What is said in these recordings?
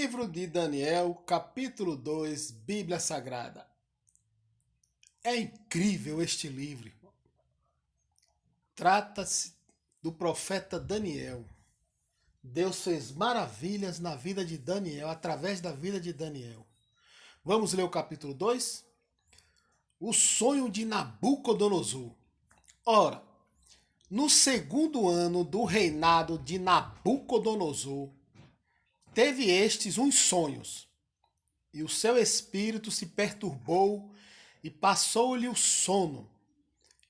Livro de Daniel, capítulo 2, Bíblia Sagrada. É incrível este livro, irmão. Trata-se do profeta Daniel. Deus fez maravilhas na vida de Daniel, através da vida de Daniel. Vamos ler o capítulo 2? O sonho de Nabucodonosor. Ora, no segundo ano do reinado de Nabucodonosor, teve estes uns sonhos, e o seu espírito se perturbou e passou-lhe o sono.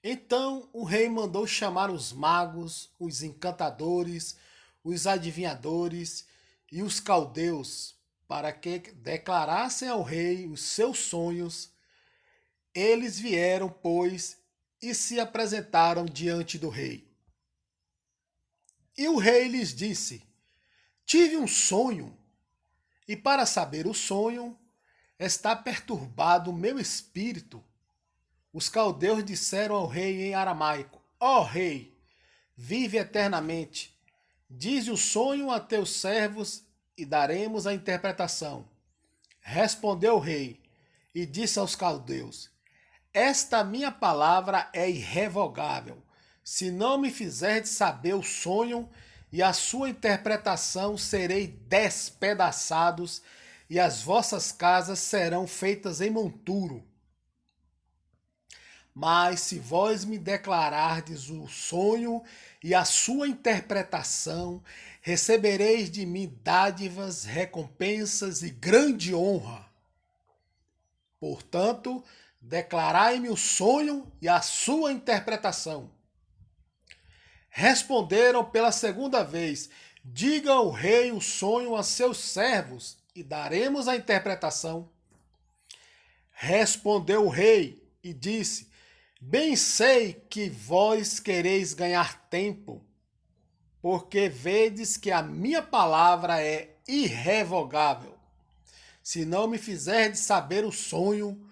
Então o rei mandou chamar os magos, os encantadores, os adivinhadores e os caldeus, para que declarassem ao rei os seus sonhos. Eles vieram, pois, e se apresentaram diante do rei. E o rei lhes disse: Tive um sonho, e para saber o sonho, está perturbado o meu espírito. Os caldeus disseram ao rei em aramaico: Ó rei, vive eternamente. Dize o sonho a teus servos e daremos a interpretação. Respondeu o rei e disse aos caldeus: Esta minha palavra é irrevogável. Se não me fizerdes saber o sonho e a sua interpretação, serei despedaçados e as vossas casas serão feitas em monturo. Mas se vós me declarardes o sonho e a sua interpretação, recebereis de mim dádivas, recompensas e grande honra. Portanto, declarai-me o sonho e a sua interpretação. Responderam pela segunda vez: Diga ao rei o sonho a seus servos e daremos a interpretação. Respondeu o rei e disse: Bem sei que vós quereis ganhar tempo, porque vedes que a minha palavra é irrevogável. Se não me fizerdes saber o sonho,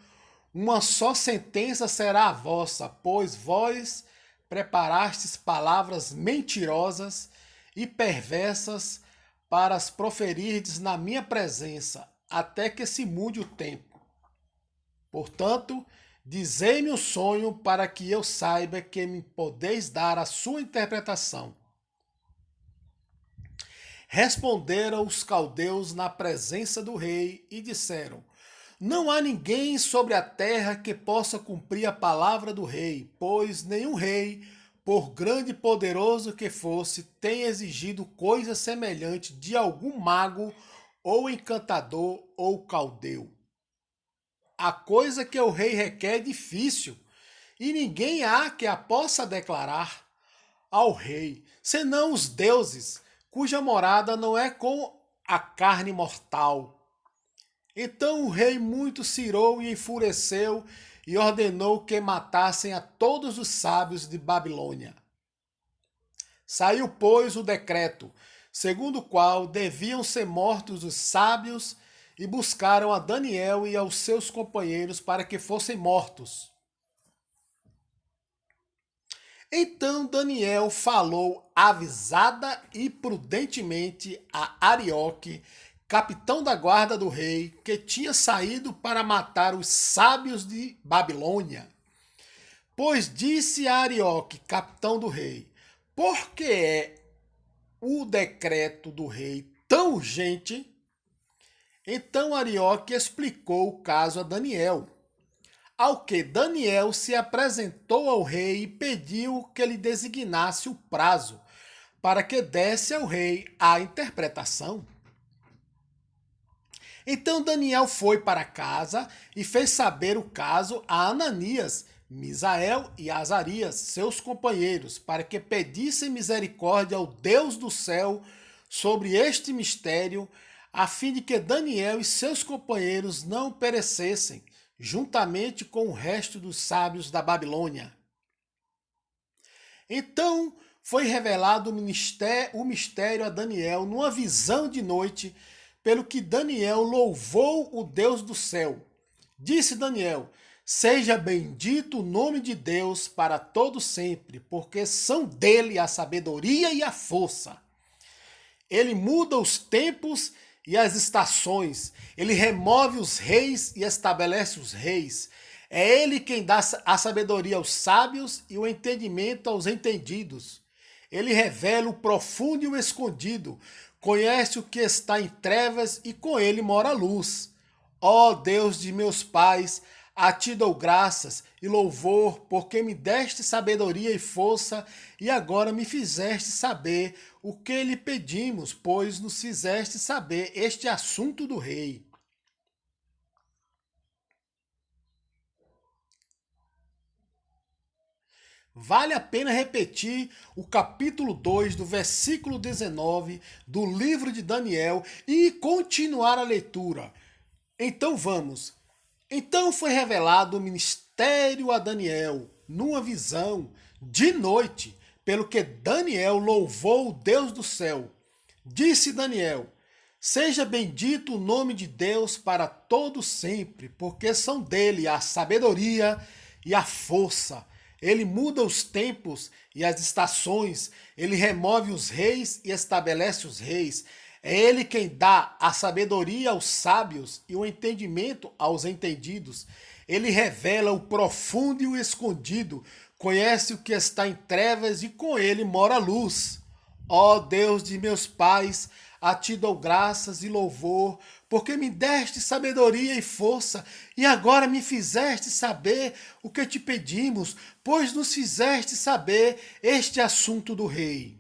uma só sentença será a vossa, pois vós preparastes palavras mentirosas e perversas para as proferirdes na minha presença, até que se mude o tempo. Portanto, dizei-me o sonho para que eu saiba que me podeis dar a sua interpretação. Responderam os caldeus na presença do rei e disseram: Não há ninguém sobre a terra que possa cumprir a palavra do rei, pois nenhum rei, por grande e poderoso que fosse, tem exigido coisa semelhante de algum mago ou encantador ou caldeu. A coisa que o rei requer é difícil, e ninguém há que a possa declarar ao rei, senão os deuses, cuja morada não é com a carne mortal. Então o rei muito se irou e enfureceu e ordenou que matassem a todos os sábios de Babilônia. Saiu, pois, o decreto, segundo o qual deviam ser mortos os sábios, e buscaram a Daniel e aos seus companheiros para que fossem mortos. Então Daniel falou avisada e prudentemente a Arioque, capitão da guarda do rei, que tinha saído para matar os sábios de Babilônia. Pois disse a Arioque, capitão do rei: Por que é o decreto do rei tão urgente? Então Arioque explicou o caso a Daniel, ao que Daniel se apresentou ao rei e pediu que lhe designasse o prazo, para que desse ao rei a interpretação. Então Daniel foi para casa e fez saber o caso a Ananias, Misael e Azarias, seus companheiros, para que pedissem misericórdia ao Deus do céu sobre este mistério, a fim de que Daniel e seus companheiros não perecessem, juntamente com o resto dos sábios da Babilônia. Então foi revelado o mistério a Daniel numa visão de noite, pelo que Daniel louvou o Deus do céu. Disse Daniel: Seja bendito o nome de Deus para todo sempre, porque são dele a sabedoria e a força. Ele muda os tempos e as estações. Ele remove os reis e estabelece os reis. É ele quem dá a sabedoria aos sábios e o entendimento aos entendidos. Ele revela o profundo e o escondido, conhece o que está em trevas e com ele mora a luz. Ó Deus de meus pais, a ti dou graças e louvor, porque me deste sabedoria e força, e agora me fizeste saber o que lhe pedimos, pois nos fizeste saber este assunto do rei. Vale a pena repetir o capítulo 2 do versículo 19 do livro de Daniel e continuar a leitura. Então vamos. Então foi revelado o ministério a Daniel, numa visão, de noite, pelo que Daniel louvou o Deus do céu. Disse Daniel: seja bendito o nome de Deus para todo sempre, porque são dele a sabedoria e a força. Ele muda os tempos e as estações, ele remove os reis e estabelece os reis. É ele quem dá a sabedoria aos sábios e o entendimento aos entendidos. Ele revela o profundo e o escondido, conhece o que está em trevas e com ele mora a luz. Ó Deus de meus pais, a ti dou graças e louvor, porque me deste sabedoria e força, e agora me fizeste saber o que te pedimos, pois nos fizeste saber este assunto do rei.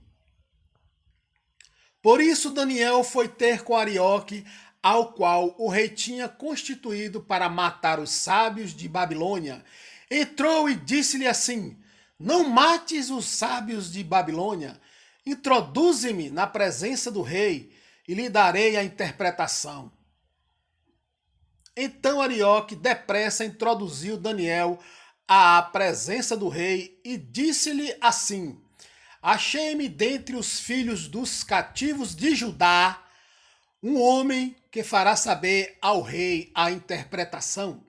Por isso Daniel foi ter com Arioque, ao qual o rei tinha constituído para matar os sábios de Babilônia. Entrou e disse-lhe assim: não mates os sábios de Babilônia, introduze-me na presença do rei e lhe darei a interpretação. Então Arioque depressa introduziu Daniel à presença do rei e disse-lhe assim: achei-me dentre os filhos dos cativos de Judá um homem que fará saber ao rei a interpretação.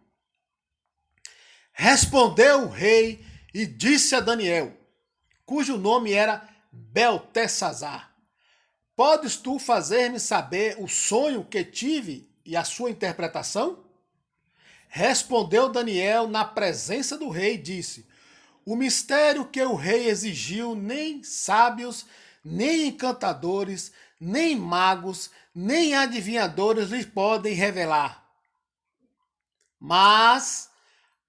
Respondeu o rei e disse a Daniel, cujo nome era Beltesazar: podes tu fazer-me saber o sonho que tive e a sua interpretação? Respondeu Daniel na presença do rei e disse: o mistério que o rei exigiu, nem sábios, nem encantadores, nem magos, nem adivinhadores lhe podem revelar. Mas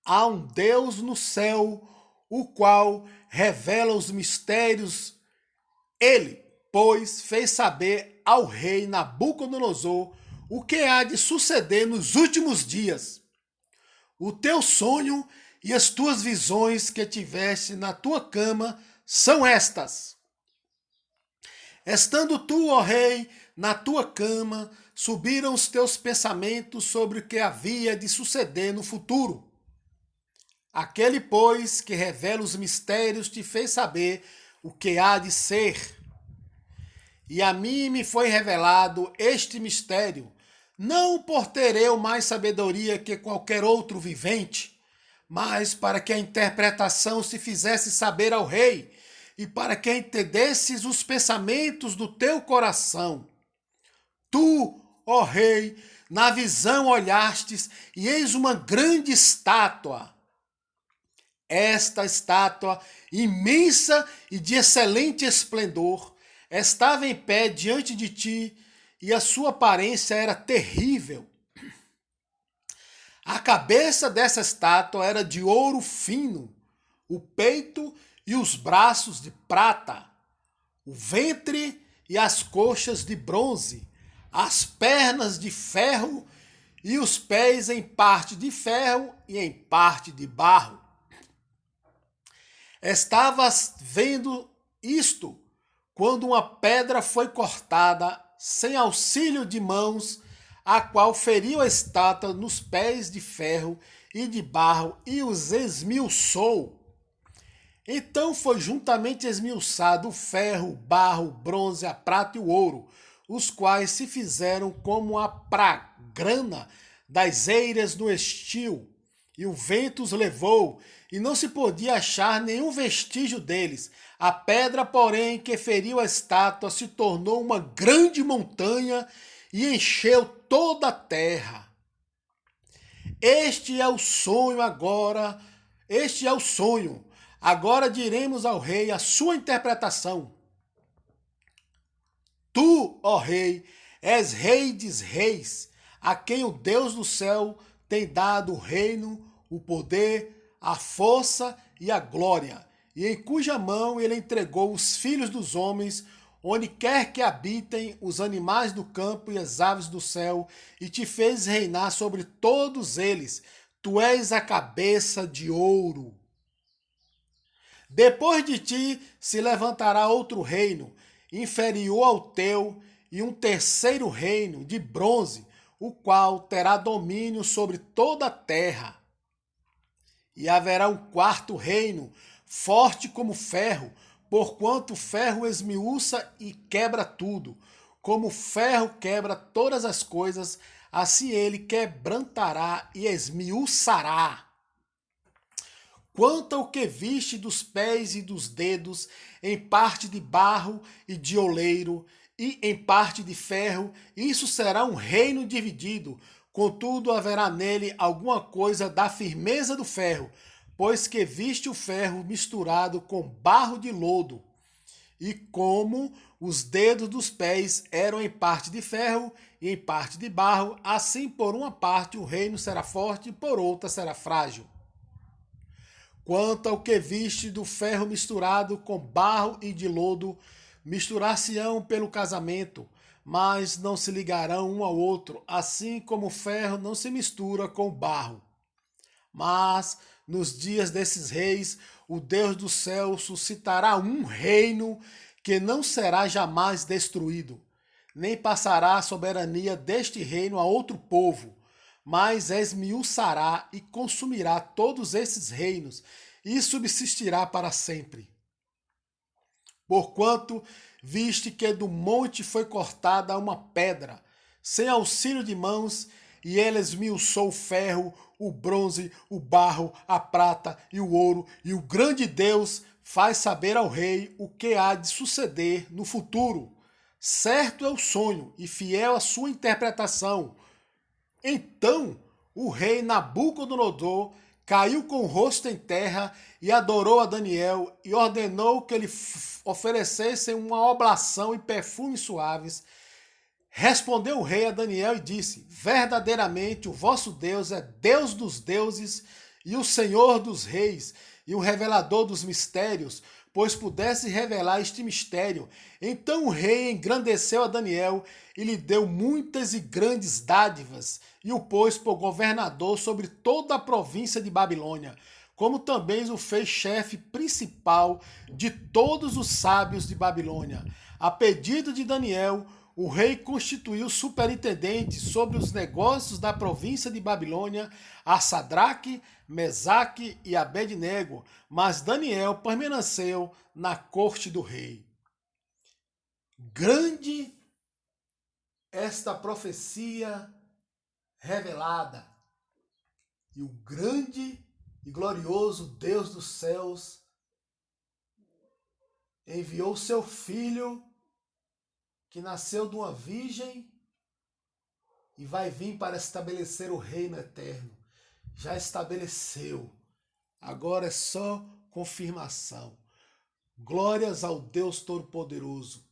há um Deus no céu, o qual revela os mistérios. Ele, pois, fez saber ao rei Nabucodonosor o que há de suceder nos últimos dias. O teu sonho e as tuas visões que tiveste na tua cama são estas. Estando tu, ó rei, na tua cama, subiram os teus pensamentos sobre o que havia de suceder no futuro. Aquele, pois, que revela os mistérios te fez saber o que há de ser. E a mim me foi revelado este mistério, não por ter eu mais sabedoria que qualquer outro vivente, mas para que a interpretação se fizesse saber ao rei, e para que entendesses os pensamentos do teu coração. Tu, ó rei, na visão olhastes, e eis uma grande estátua. Esta estátua, imensa e de excelente esplendor, estava em pé diante de ti, e a sua aparência era terrível. A cabeça dessa estátua era de ouro fino, o peito e os braços de prata, o ventre e as coxas de bronze, as pernas de ferro e os pés em parte de ferro e em parte de barro. Estavas vendo isto quando uma pedra foi cortada sem auxílio de mãos, a qual feriu a estátua nos pés de ferro e de barro e os esmiuçou. Então foi juntamente esmiuçado o ferro, o barro, o bronze, a prata e o ouro, os quais se fizeram como a pragrana das eiras no estio, e o vento os levou, e não se podia achar nenhum vestígio deles. A pedra, porém, que feriu a estátua se tornou uma grande montanha, e encheu toda a terra. Este é o sonho agora, este é o sonho. Agora diremos ao rei a sua interpretação. Tu, ó rei, és rei dos reis, a quem o Deus do céu tem dado o reino, o poder, a força e a glória, e em cuja mão ele entregou os filhos dos homens, onde quer que habitem os animais do campo e as aves do céu, e te fez reinar sobre todos eles. Tu és a cabeça de ouro. Depois de ti se levantará outro reino, inferior ao teu, e um terceiro reino de bronze, o qual terá domínio sobre toda a terra. E haverá um quarto reino, forte como ferro, porquanto o ferro esmiuça e quebra tudo. Como o ferro quebra todas as coisas, assim ele quebrantará e esmiuçará. Quanto ao que viste dos pés e dos dedos, em parte de barro e de oleiro, e em parte de ferro, isso será um reino dividido. Contudo, haverá nele alguma coisa da firmeza do ferro, pois que viste o ferro misturado com barro de lodo. E como os dedos dos pés eram em parte de ferro e em parte de barro, assim por uma parte o reino será forte e por outra será frágil. Quanto ao que viste do ferro misturado com barro e de lodo, misturar-se-ão pelo casamento, mas não se ligarão um ao outro, assim como o ferro não se mistura com o barro. Mas nos dias desses reis, o Deus do céu suscitará um reino que não será jamais destruído, nem passará a soberania deste reino a outro povo, mas esmiuçará e consumirá todos esses reinos, e subsistirá para sempre. Porquanto viste que do monte foi cortada uma pedra, sem auxílio de mãos, e ela esmiuçou o ferro, o bronze, o barro, a prata e o ouro, e o grande Deus faz saber ao rei o que há de suceder no futuro. Certo é o sonho e fiel a sua interpretação. Então o rei Nabucodonosor caiu com o rosto em terra e adorou a Daniel e ordenou que lhe oferecessem uma oblação e perfumes suaves. Respondeu o rei a Daniel e disse: verdadeiramente o vosso Deus é Deus dos deuses e o Senhor dos reis e o revelador dos mistérios, pois pudesse revelar este mistério. Então o rei engrandeceu a Daniel e lhe deu muitas e grandes dádivas, e o pôs por governador sobre toda a província de Babilônia, como também o fez chefe principal de todos os sábios de Babilônia. A pedido de Daniel, o rei constituiu superintendente sobre os negócios da província de Babilônia a Sadraque, Mesaque e Abednego, mas Daniel permaneceu na corte do rei. Grande esta profecia revelada, e o grande e glorioso Deus dos céus enviou seu filho, que nasceu de uma virgem e vai vir para estabelecer o reino eterno. Já estabeleceu. Agora é só confirmação. Glórias ao Deus Todo-Poderoso.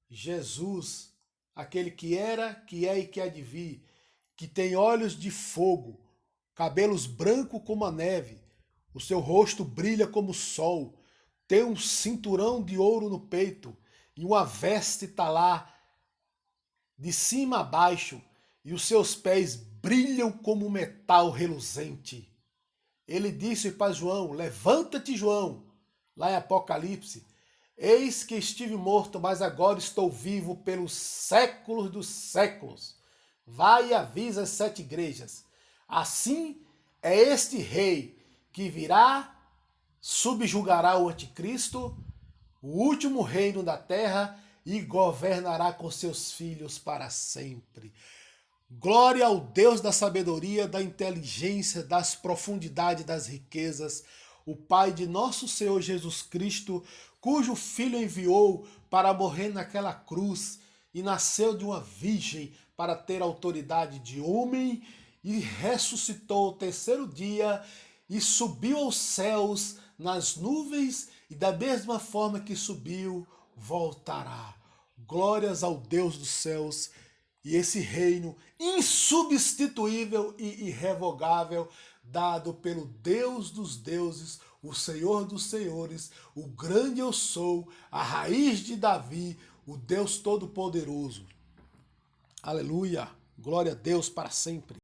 Jesus, aquele que era, que é e que há de vir, que tem olhos de fogo, cabelos brancos como a neve, o seu rosto brilha como o sol, tem um cinturão de ouro no peito e uma veste está lá de cima a baixo, e os seus pés brilham como metal reluzente. Ele disse para João: levanta-te, João, lá em Apocalipse, eis que estive morto, mas agora estou vivo pelos séculos dos séculos. Vai e avisa as 7 igrejas. Assim é este rei que virá, subjugará o anticristo, o último reino da terra, e governará com seus filhos para sempre. Glória ao Deus da sabedoria, da inteligência, das profundidades das riquezas, o Pai de nosso Senhor Jesus Cristo, cujo Filho enviou para morrer naquela cruz e nasceu de uma virgem para ter autoridade de homem, e ressuscitou ao terceiro dia e subiu aos céus nas nuvens, e da mesma forma que subiu, voltará. Glórias ao Deus dos céus e esse reino insubstituível e irrevogável, dado pelo Deus dos deuses, o Senhor dos senhores, o grande eu sou, a raiz de Davi, o Deus Todo-Poderoso. Aleluia! Glória a Deus para sempre.